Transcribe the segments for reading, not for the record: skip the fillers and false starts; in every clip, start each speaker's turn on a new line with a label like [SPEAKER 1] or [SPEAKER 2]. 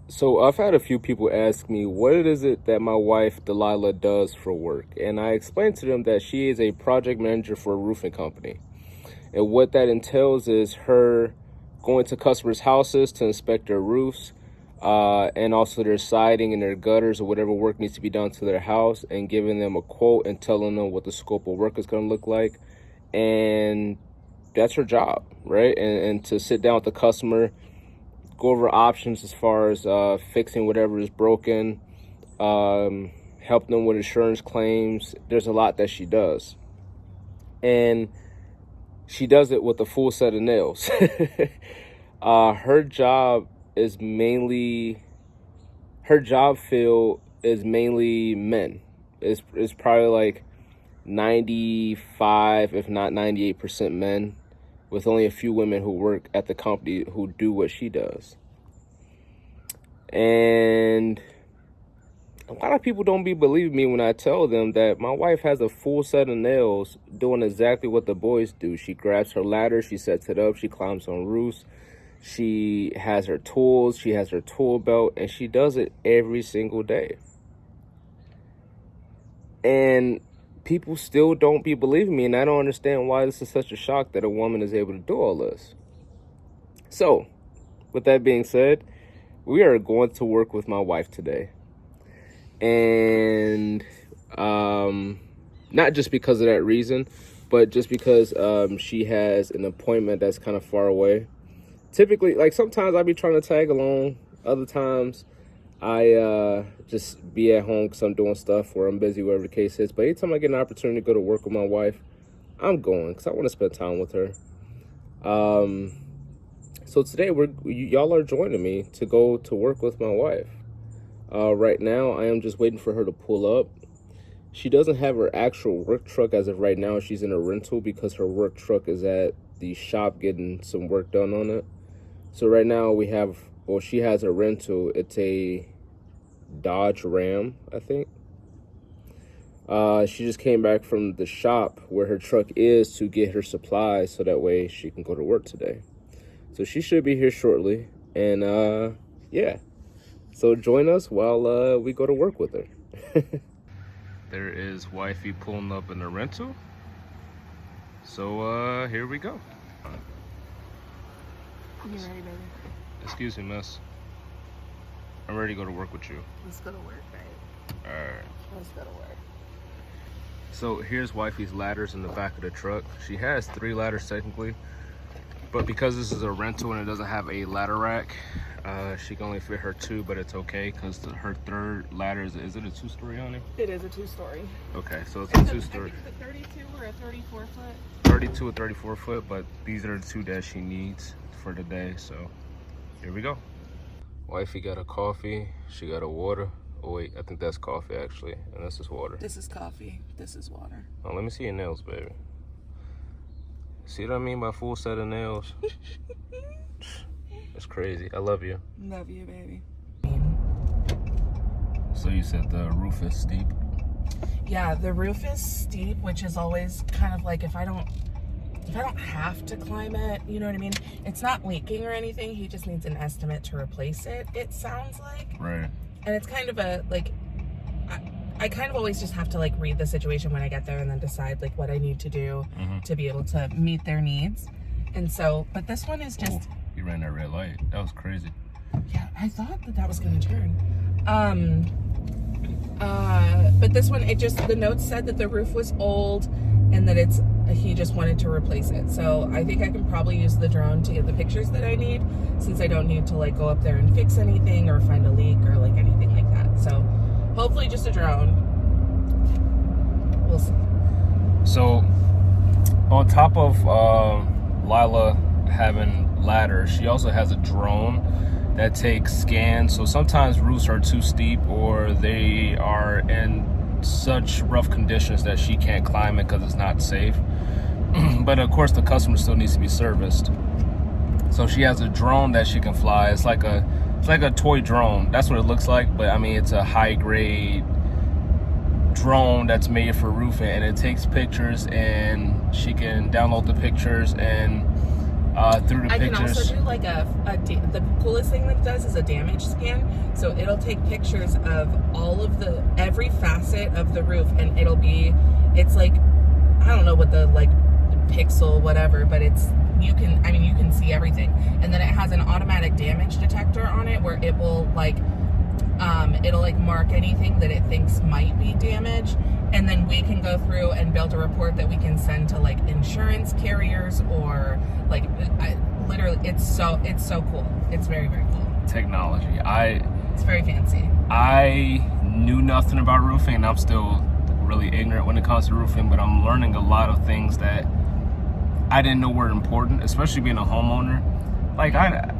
[SPEAKER 1] So I've had a few people ask me what it is it that my wife Delilah does for work, and I explained to them that she is a project manager for a roofing company. And what that entails is her going to customers' houses to inspect their roofs, and also their siding and their gutters or whatever work needs to be done to their house, and giving them a quote and telling them what the scope of work is going to look like. And that's her job, right? And to sit down with the customer, go over options as far as fixing whatever is broken, help them with insurance claims. There's a lot that she does. And she does it with a full set of nails. Her job field is mainly men. It's probably like 95, if not 98% men, with only a few women who work at the company who do what she does. And a lot of people don't believe me when I tell them that my wife has a full set of nails doing exactly what the boys do. She grabs her ladder, she sets it up, she climbs on roofs, she has her tools, she has her tool belt, and she does it every single day. And people still don't believe me, and I don't understand why this is such a shock that a woman is able to do all this. So, with that being said, we are going to work with my wife today. And not just because of that reason, but just because she has an appointment that's kind of far away. Typically, like sometimes I'll be trying to tag along. Other times I just be at home because I'm doing stuff or I'm busy, whatever the case is. But anytime I get an opportunity to go to work with my wife, I'm going because I want to spend time with her. So today y'all are joining me to go to work with my wife. Right now, I am just waiting for her to pull up. She doesn't have her actual work truck as of right now. She's in a rental because her work truck is at the shop getting some work done on it. So right now she has a rental. It's a Dodge Ram, I think. She just came back from the shop where her truck is to get her supplies so that way she can go to work today. So she should be here shortly. And yeah. So join us while we go to work with her. There is wifey pulling up in the rental. So here we go.
[SPEAKER 2] You ready, baby?
[SPEAKER 1] Excuse me, miss. I'm ready to go to work with you.
[SPEAKER 2] Let's go to work, right?
[SPEAKER 1] Alright.
[SPEAKER 2] Let's go to work.
[SPEAKER 1] So here's wifey's ladders in the back of the truck. She has 3 ladders technically, but because this is a rental and it doesn't have a ladder rack, she can only fit her 2, but it's okay because her 3rd ladder is it a 2-story, honey?
[SPEAKER 2] It is a 2-story.
[SPEAKER 1] Okay, so it's a 2-story.
[SPEAKER 2] I think it's a 32 or a 34 foot.
[SPEAKER 1] 32 or 34 foot, but these are the 2 that she needs for the day. So here we go. Wifey got a coffee. She got a water. Oh wait, I think that's coffee actually, and this is water.
[SPEAKER 2] This is coffee. This is water.
[SPEAKER 1] Oh, let me see your nails, baby. See what I mean by full set of nails? That's crazy. I love you.
[SPEAKER 2] Love you, baby.
[SPEAKER 1] So you said the roof is steep?
[SPEAKER 2] Yeah, the roof is steep, which is always kind of like if I don't have to climb it, you know what I mean? It's not leaking or anything. He just needs an estimate to replace it, it sounds like.
[SPEAKER 1] Right.
[SPEAKER 2] And it's kind of a, like, I kind of always just have to, like, read the situation when I get there and then decide, like, what I need to do to be able to meet their needs. And so, but this one is just...
[SPEAKER 1] Ooh, you ran that red light. That was crazy.
[SPEAKER 2] Yeah, I thought that was going to turn. But this one, the notes said that the roof was old and that he just wanted to replace it. So I think I can probably use the drone to get the pictures that I need, since I don't need to like go up there and fix anything or find a leak or like anything like that. So hopefully just a drone. We'll see.
[SPEAKER 1] So on top of Lila having ladders, she also has a drone that takes scans. So sometimes roofs are too steep or they are in such rough conditions that she can't climb it because it's not safe. But of course the customer still needs to be serviced. So she has a drone that she can fly. It's like a toy drone. That's what it looks like. But I mean, it's a high grade drone that's made for roofing, and it takes pictures, and she can download the pictures and through the
[SPEAKER 2] I
[SPEAKER 1] pictures.
[SPEAKER 2] can also do like the coolest thing that it does is a damage scan. So it'll take pictures of all of every facet of the roof, and it's like, I don't know what the like pixel whatever, but you can see everything. And then it has an automatic damage detector on it where it will it'll like mark anything that it thinks might be damaged, and then we can go through and build a report that we can send to like insurance carriers or like literally it's so cool. It's very, very cool.
[SPEAKER 1] Technology.
[SPEAKER 2] It's very fancy.
[SPEAKER 1] I knew nothing about roofing, and I'm still really ignorant when it comes to roofing, but I'm learning a lot of things that I didn't know were important, especially being a homeowner. Like,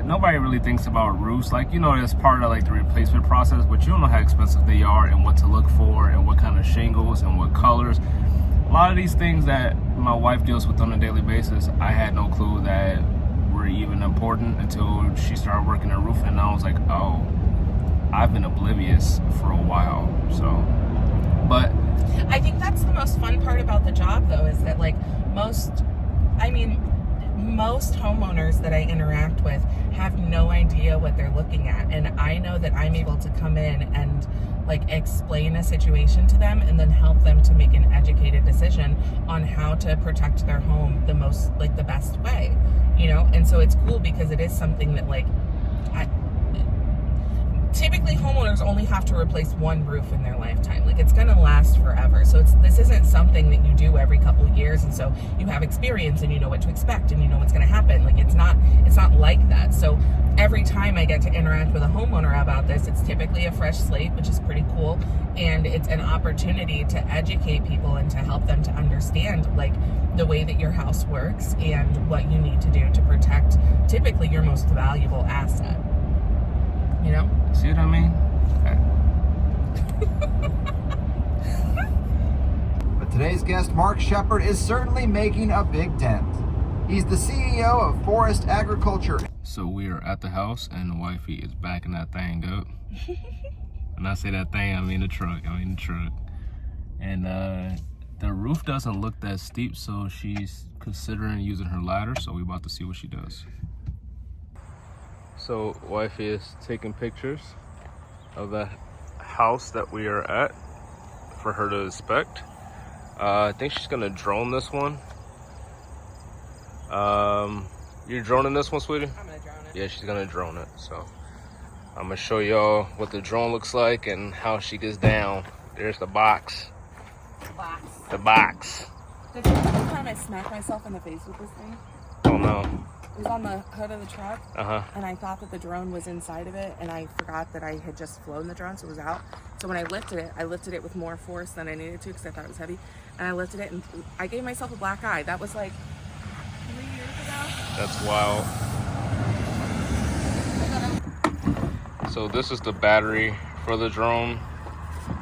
[SPEAKER 1] nobody really thinks about roofs. Like, you know, it's part of like the replacement process, but you don't know how expensive they are and what to look for and what kind of shingles and what colors. A lot of these things that my wife deals with on a daily basis, I had no clue that were even important until she started working in roofing, and I was like, oh, I've been oblivious for a while. So, but
[SPEAKER 2] I think that's the most fun part about the job, though, is that like most homeowners that I interact with have no idea what they're looking at, and I know that I'm able to come in and like explain a situation to them and then help them to make an educated decision on how to protect their home the best way, you know. And so it's cool because it is something that like typically homeowners only have to replace one roof in their lifetime. Like, it's gonna last forever. So this isn't something that you do every couple of years, and so you have experience and you know what to expect and you know what's gonna happen. Like, it's not like that. So every time I get to interact with a homeowner about this, it's typically a fresh slate, which is pretty cool, and it's an opportunity to educate people and to help them to understand like the way that your house works and what you need to do to protect typically your most valuable asset. You know?
[SPEAKER 1] see what I mean?
[SPEAKER 3] But today's guest, Mark Shepard, is certainly making a big dent. He's the CEO of Forest Agriculture.
[SPEAKER 1] So we are at the house, and the wifey is backing that thing up. When I say that thing, I mean the truck. And the roof doesn't look that steep, so she's considering using her ladder, so we're about to see what she does. So wifey is taking pictures of the house that we are at for her to inspect. I think she's gonna drone this one. You're droning this one, sweetie?
[SPEAKER 2] I'm gonna drone it.
[SPEAKER 1] Yeah, she's gonna drone it. So I'm gonna show y'all what the drone looks like and how she gets down. There's the box. The box.
[SPEAKER 2] Did you remember the time I smacked myself in the face with this thing?
[SPEAKER 1] Oh no.
[SPEAKER 2] It was on the hood of the truck,
[SPEAKER 1] Uh-huh.
[SPEAKER 2] and I thought that the drone was inside of it, and I forgot that I had just flown the drone, so it was out. So when I lifted it with more force than I needed to because I thought it was heavy, and I lifted it, and I gave myself a black eye. That was like 3 years ago.
[SPEAKER 1] That's wild. So this is the battery for the drone,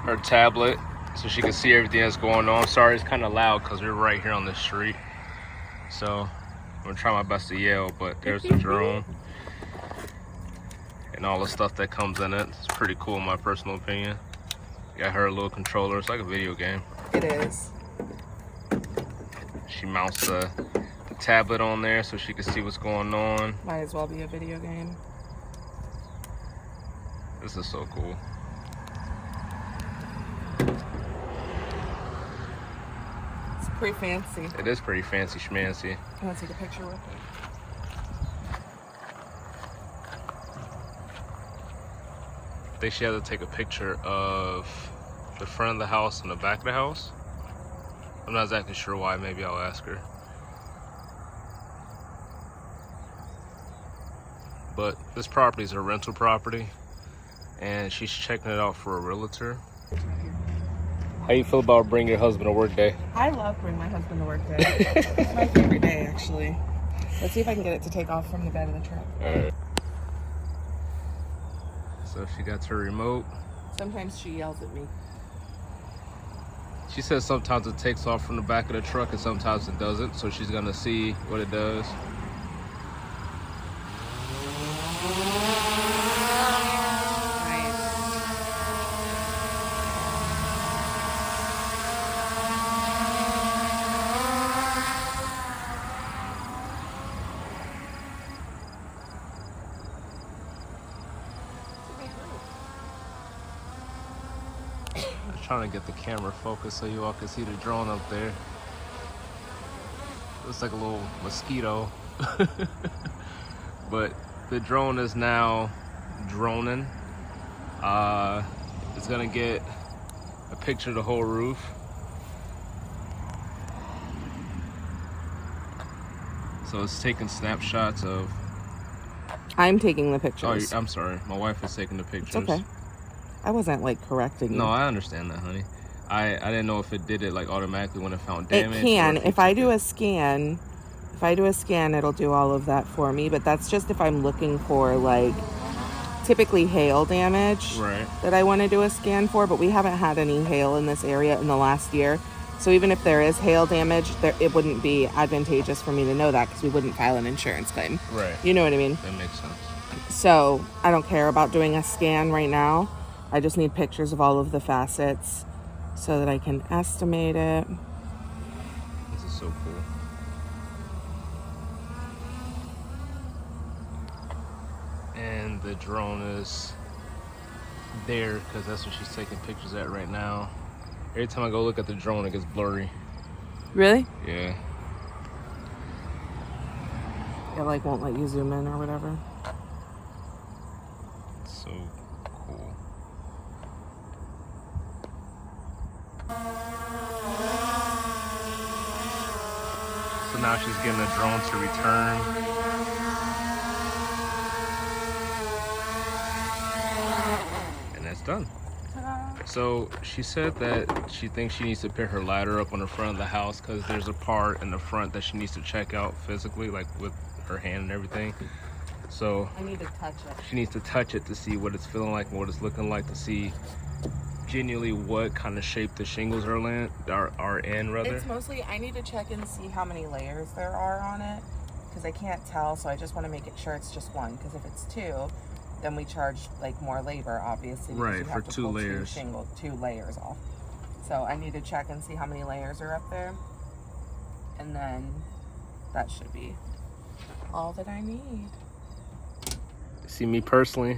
[SPEAKER 1] her tablet, so she can see everything that's going on. Sorry, it's kind of loud because we're right here on the street. So I'm gonna try my best to yell, but there's the drone and all the stuff that comes in it. It's pretty cool in my personal opinion. Got her little controller. It's like a video game.
[SPEAKER 2] It is.
[SPEAKER 1] She mounts the tablet on there so she can see what's going on.
[SPEAKER 2] Might as well be a video game.
[SPEAKER 1] This is so cool.
[SPEAKER 2] It's pretty fancy.
[SPEAKER 1] It is pretty fancy schmancy.
[SPEAKER 2] I want to take a picture with it.
[SPEAKER 1] I think she had to take a picture of the front of the house and the back of the house. I'm not exactly sure why. Maybe I'll ask her. But this property is a rental property, and she's checking it out for a realtor. How you feel about bringing your husband to work day?
[SPEAKER 2] I love bringing my husband to work day. It's my favorite day, actually. Let's see if I can get it to take off from the bed of the truck.
[SPEAKER 1] All right. So she got her remote.
[SPEAKER 2] Sometimes she yells at me.
[SPEAKER 1] She says sometimes it takes off from the back of the truck and sometimes it doesn't. So she's gonna see what it does. trying to get the camera focused so you all can see the drone up there. Looks like a little mosquito. But the drone is now droning. It's gonna get a picture of the whole roof. So it's taking snapshots of...
[SPEAKER 2] I'm taking the pictures.
[SPEAKER 1] Oh, I'm sorry. My wife is taking the pictures.
[SPEAKER 2] It's okay. I wasn't like correcting you.
[SPEAKER 1] No, I understand that, honey. I didn't know if it did it like automatically when it found damage.
[SPEAKER 2] It can. If I do a scan, it'll do all of that for me. But that's just if I'm looking for like typically hail damage that I want to do a scan for. But we haven't had any hail in this area in the last year. So even if there is hail damage, it wouldn't be advantageous for me to know that because we wouldn't file an insurance claim.
[SPEAKER 1] Right.
[SPEAKER 2] You know what I mean?
[SPEAKER 1] That makes sense.
[SPEAKER 2] So I don't care about doing a scan right now. I just need pictures of all of the facets so that I can estimate it.
[SPEAKER 1] This is so cool. And the drone is there because that's what she's taking pictures at right now. Every time I go look at the drone, it gets blurry.
[SPEAKER 2] Really?
[SPEAKER 1] Yeah.
[SPEAKER 2] It like won't let you zoom in or whatever.
[SPEAKER 1] So cool. So now she's getting the drone to return. And that's done. So she said that she thinks she needs to pick her ladder up on the front of the house because there's a part in the front that she needs to check out physically, like with her hand and everything. So
[SPEAKER 2] I need to touch it.
[SPEAKER 1] she needs to touch it to see what it's feeling like and what it's looking like, to see genuinely what kind of shape the shingles are in.
[SPEAKER 2] It's mostly I need to check and see how many layers there are on it because I can't tell. So I just want to make it sure it's just one. Because if it's two, then we charge like more labor, obviously.
[SPEAKER 1] Right, for 2 layers.
[SPEAKER 2] Two layers off. So I need to check and see how many layers are up there, and then that should be all that I need.
[SPEAKER 1] See, me personally,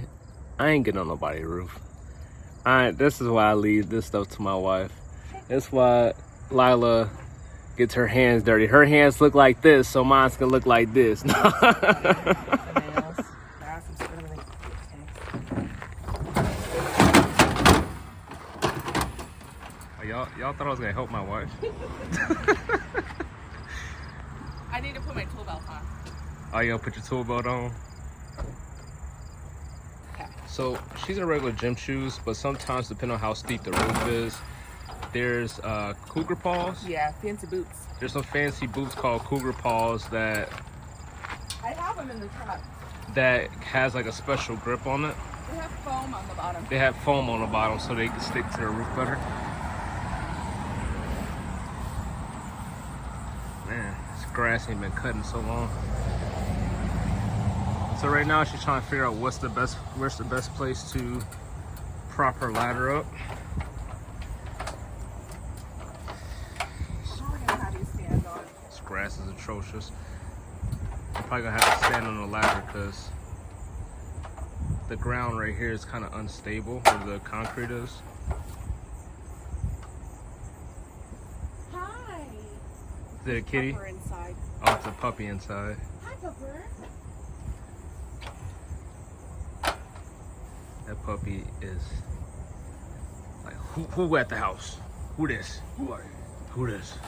[SPEAKER 1] I ain't getting on nobody's roof. This is why I leave this stuff to my wife. That's why Lila gets her hands dirty. Her hands look like this, so mine's gonna look like this. Y'all thought I was gonna help my wife.
[SPEAKER 2] I need to put my tool belt on.
[SPEAKER 1] Oh, you gonna put your tool belt on?
[SPEAKER 2] Okay.
[SPEAKER 1] So she's in regular gym shoes, but sometimes depending on how steep the roof is, there's cougar paws.
[SPEAKER 2] Yeah, fancy boots.
[SPEAKER 1] There's some fancy boots called cougar paws that
[SPEAKER 2] I have them in the truck.
[SPEAKER 1] that has like a special grip on it.
[SPEAKER 2] They have foam on the bottom.
[SPEAKER 1] They have foam on the bottom so they can stick to the roof better. Man, this grass ain't been cut in so long. So right now she's trying to figure out where's the best place to prop her ladder up.
[SPEAKER 2] We're gonna have you stand on it.
[SPEAKER 1] This grass is atrocious. I'm probably gonna have to stand on the ladder because the ground right here is kind of unstable where the concrete is.
[SPEAKER 2] Hi.
[SPEAKER 1] Is it a kitty?
[SPEAKER 2] Pupper inside.
[SPEAKER 1] Oh, it's a puppy inside.
[SPEAKER 2] Hi, Pupper.
[SPEAKER 1] That puppy is like, who at the house? Who this? Who are you? Who this?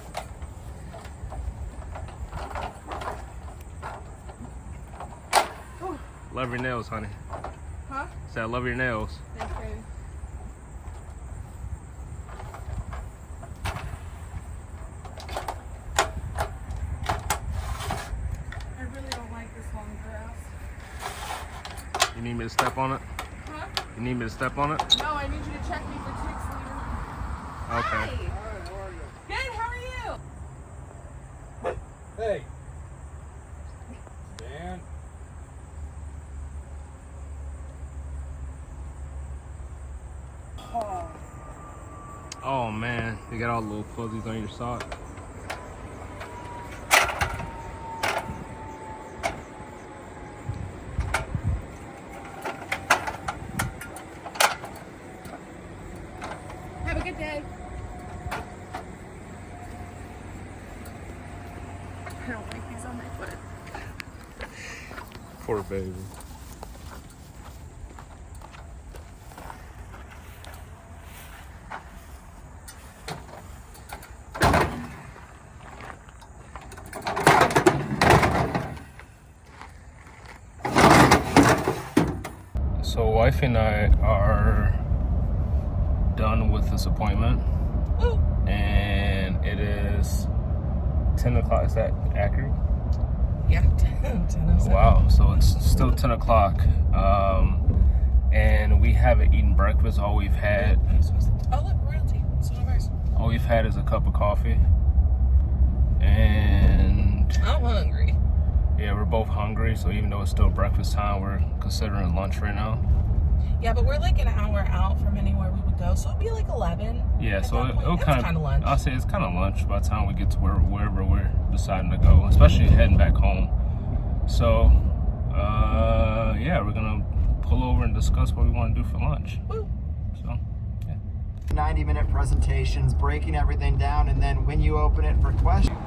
[SPEAKER 2] Ooh.
[SPEAKER 1] Love your nails, honey.
[SPEAKER 2] Huh?
[SPEAKER 1] Say I love your nails.
[SPEAKER 2] Thanks, baby. I really don't like this long grass.
[SPEAKER 1] You need me to step on it?
[SPEAKER 2] Huh?
[SPEAKER 1] You need me to step on it?
[SPEAKER 2] No, I need you to check me for ticks later.
[SPEAKER 1] Okay.
[SPEAKER 2] Hi.
[SPEAKER 3] How are you?
[SPEAKER 2] Good, how are you?
[SPEAKER 3] Hey. Dan.
[SPEAKER 1] Oh man, you got all the little fuzzies on your sock.
[SPEAKER 2] Have a good day.
[SPEAKER 1] Poor baby. So wife and I are done with this appointment.
[SPEAKER 2] Woo.
[SPEAKER 1] And it is 10 o'clock. Is that accurate?
[SPEAKER 2] Yeah, 10:07.
[SPEAKER 1] Wow, so it's still 10 o'clock. And we haven't eaten breakfast. All we've had,
[SPEAKER 2] Oh, look, royalty. It's one of ours.
[SPEAKER 1] all we've had is a cup of coffee. And
[SPEAKER 2] I'm hungry.
[SPEAKER 1] yeah, we're both hungry. So even though it's still breakfast time, we're considering lunch right now.
[SPEAKER 2] Yeah, but we're like an hour out from anywhere we would go, so it'll be like 11.
[SPEAKER 1] Yeah,
[SPEAKER 2] at
[SPEAKER 1] so
[SPEAKER 2] that point.
[SPEAKER 1] it'll
[SPEAKER 2] That's
[SPEAKER 1] kind
[SPEAKER 2] kinda lunch.
[SPEAKER 1] I'll say it's kind of lunch by the time we get to wherever we're deciding to go, especially heading back home. So, yeah, we're gonna pull over and discuss what we want to do for lunch.
[SPEAKER 2] Woo.
[SPEAKER 1] So, yeah.
[SPEAKER 3] 90-minute presentations, breaking everything down, and then when you open it for questions.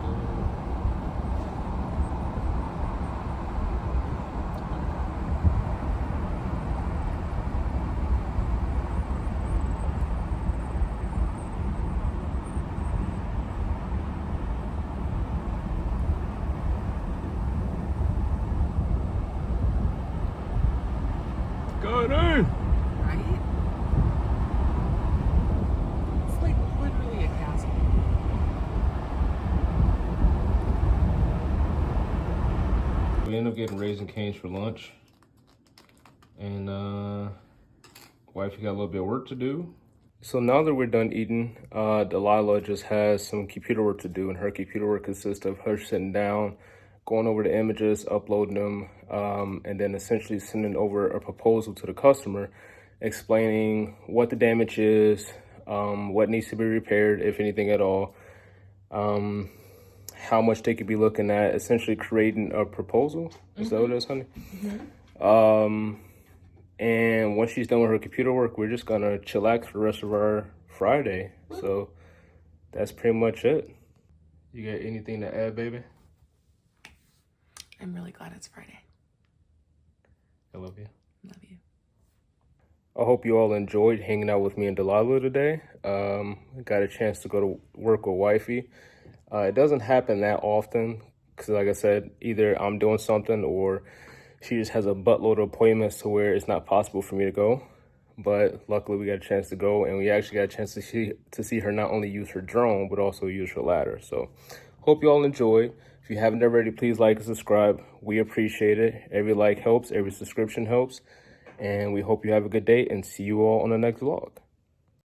[SPEAKER 1] Go in.
[SPEAKER 2] Right? It's like literally a castle.
[SPEAKER 1] We ended up getting Raising Cane's for lunch. And, wifey got a little bit of work to do. So now that we're done eating, Delilah just has some computer work to do. And her computer work consists of her sitting down, going over the images, uploading them, and then essentially sending over a proposal to the customer, explaining what the damage is, what needs to be repaired, if anything at all, how much they could be looking at, essentially creating a proposal. Is that what it is, honey? And once she's done with her computer work, we're just gonna chillax for the rest of our Friday. So that's pretty much it. You got anything to add, baby?
[SPEAKER 2] I'm really glad it's Friday.
[SPEAKER 1] I love you.
[SPEAKER 2] Love you.
[SPEAKER 1] I hope you all enjoyed hanging out with me and Delilah today. Got a chance to go to work with wifey. It doesn't happen that often because, like I said, either I'm doing something or she just has a buttload of appointments to where it's not possible for me to go. But luckily we got a chance to go, and we actually got a chance to see her not only use her drone, but also use her ladder. So hope you all enjoyed. If you haven't already, please like and subscribe. We appreciate it. Every like helps, every subscription helps. And we hope you have a good day and see you all on the next vlog.